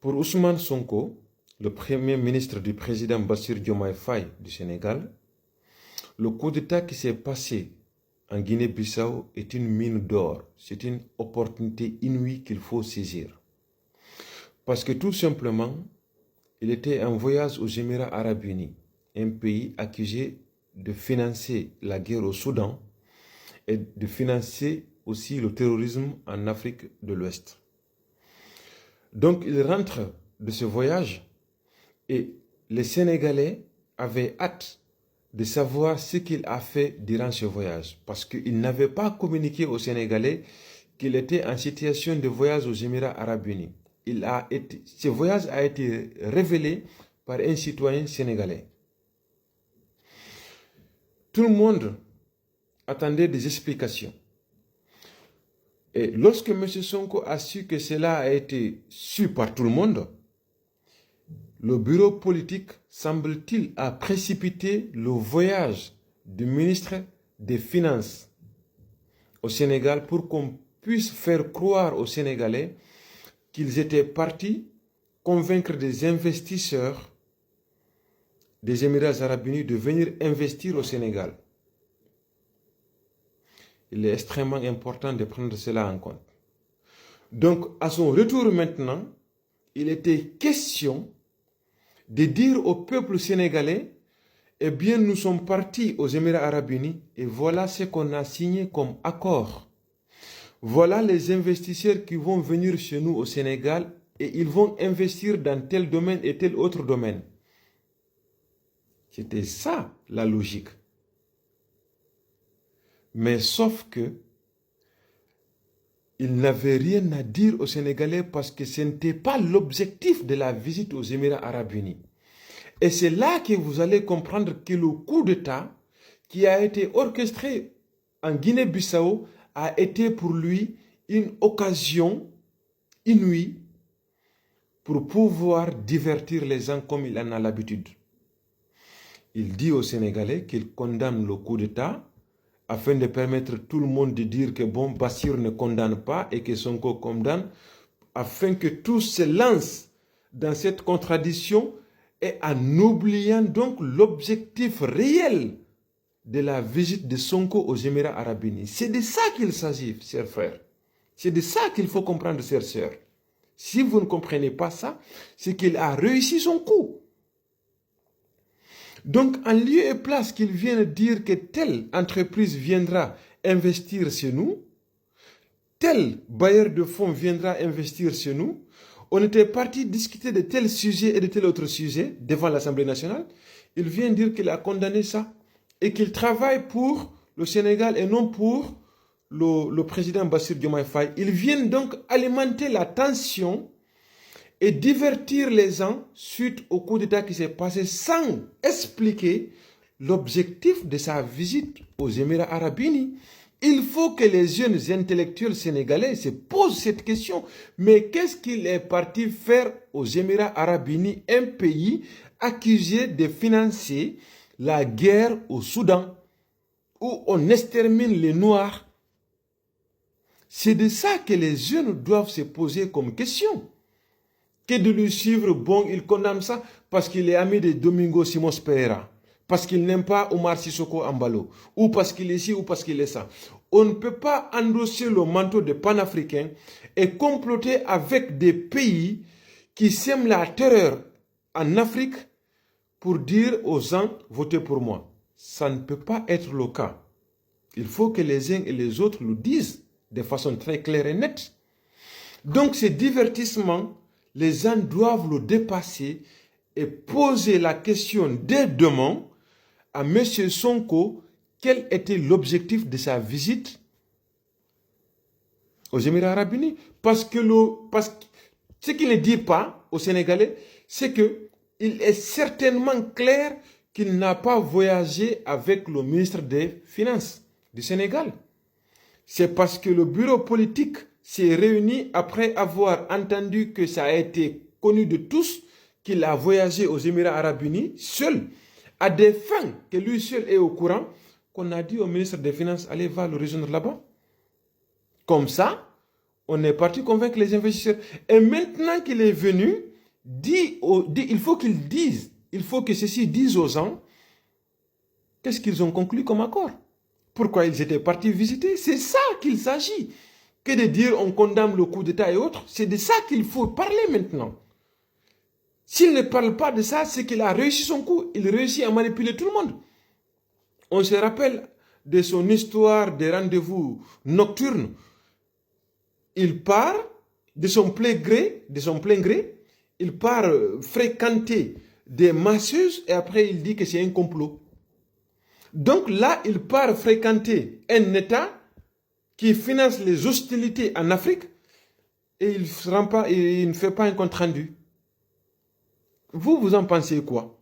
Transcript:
Pour Ousmane Sonko, le premier ministre du président Bassirou Diomaye Faye du Sénégal, le coup d'État qui s'est passé en Guinée-Bissau est une mine d'or. C'est une opportunité inouïe qu'il faut saisir. Parce que tout simplement, il était en voyage aux Émirats Arabes Unis, un pays accusé de financer la guerre au Soudan et de financer aussi le terrorisme en Afrique de l'Ouest. Donc il rentre de ce voyage et les Sénégalais avaient hâte de savoir ce qu'il a fait durant ce voyage parce qu'il n'avait pas communiqué aux Sénégalais qu'il était en situation de voyage aux Émirats Arabes Unis. Ce voyage a été révélé par un citoyen sénégalais. Tout le monde attendait des explications. Et lorsque M. Sonko a su que cela a été su par tout le monde, le bureau politique, semble-t-il, a précipité le voyage du ministre des Finances au Sénégal pour qu'on puisse faire croire aux Sénégalais qu'ils étaient partis convaincre des investisseurs des Émirats Arabes Unis de venir investir au Sénégal. Il est extrêmement important de prendre cela en compte. Donc, à son retour maintenant, il était question de dire au peuple sénégalais, eh bien, nous sommes partis aux Émirats Arabes Unis et voilà ce qu'on a signé comme accord. Voilà les investisseurs qui vont venir chez nous au Sénégal et ils vont investir dans tel domaine et tel autre domaine. C'était ça la logique. Mais sauf que il n'avait rien à dire aux Sénégalais parce que ce n'était pas l'objectif de la visite aux Émirats Arabes Unis. Et c'est là que vous allez comprendre que le coup d'État qui a été orchestré en Guinée-Bissau a été pour lui une occasion inouïe pour pouvoir divertir les gens comme il en a l'habitude. Il dit aux Sénégalais qu'il condamne le coup d'État afin de permettre tout le monde de dire que bon, Bassirou ne condamne pas et que Sonko condamne, afin que tous se lancent dans cette contradiction et en oubliant donc l'objectif réel de la visite de Sonko aux Émirats Arabes Unis. C'est de ça qu'il s'agit, chers frères. C'est de ça qu'il faut comprendre, chers sœurs. Si vous ne comprenez pas ça, c'est qu'il a réussi son coup. Donc, en lieu et place qu'il vienne dire que telle entreprise viendra investir chez nous, tel bailleur de fonds viendra investir chez nous, on était parti discuter de tel sujet et de tel autre sujet devant l'Assemblée nationale. Il vient dire qu'il a condamné ça et qu'il travaille pour le Sénégal et non pour le président Bassirou Diomaye Faye. Ils viennent donc alimenter la tension et divertir les gens suite au coup d'État qui s'est passé sans expliquer l'objectif de sa visite aux Émirats Arabes Unis. Il faut que les jeunes intellectuels sénégalais se posent cette question. Mais qu'est-ce qu'il est parti faire aux Émirats Arabes Unis, un pays accusé de financer la guerre au Soudan, où on extermine les Noirs? C'est de ça que les jeunes doivent se poser comme question. Que de lui suivre, bon, il condamne ça parce qu'il est ami de Domingo Simões Pereira, parce qu'il n'aime pas Omar Sissoko Embalo, ou parce qu'il est ci, ou parce qu'il est ça. On ne peut pas endosser le manteau de panafricain et comploter avec des pays qui sèment la terreur en Afrique pour dire aux gens, votez pour moi. Ça ne peut pas être le cas. Il faut que les uns et les autres le disent de façon très claire et nette. Donc, ce divertissement, les gens doivent le dépasser et poser la question dès demain à M. Sonko quel était l'objectif de sa visite aux Émirats Arabes Unis. Parce que ce qu'il ne dit pas aux Sénégalais, c'est qu'il est certainement clair qu'il n'a pas voyagé avec le ministre des Finances du Sénégal. C'est parce que le bureau politique s'est réuni après avoir entendu que ça a été connu de tous qu'il a voyagé aux Émirats Arabes Unis seul, à des fins que lui seul est au courant, qu'on a dit au ministre des Finances, allez, va le rejoindre là-bas. Comme ça, on est parti convaincre les investisseurs. Et maintenant qu'il est venu, il faut qu'ils disent, il faut que ceux-ci disent aux gens qu'est-ce qu'ils ont conclu comme accord. Pourquoi ils étaient partis visiter. C'est ça qu'il s'agit. Que de dire on condamne le coup d'État et autres, c'est de ça qu'il faut parler maintenant. S'il ne parle pas de ça, c'est qu'il a réussi son coup. Il réussit à manipuler tout le monde. On se rappelle de son histoire des rendez-vous nocturnes. Il part de son plein gré, il part fréquenter des masseuses et après il dit que c'est un complot. Donc là, il part fréquenter un État qui finance les hostilités en Afrique et il ne fait pas un compte rendu. Vous en pensez quoi?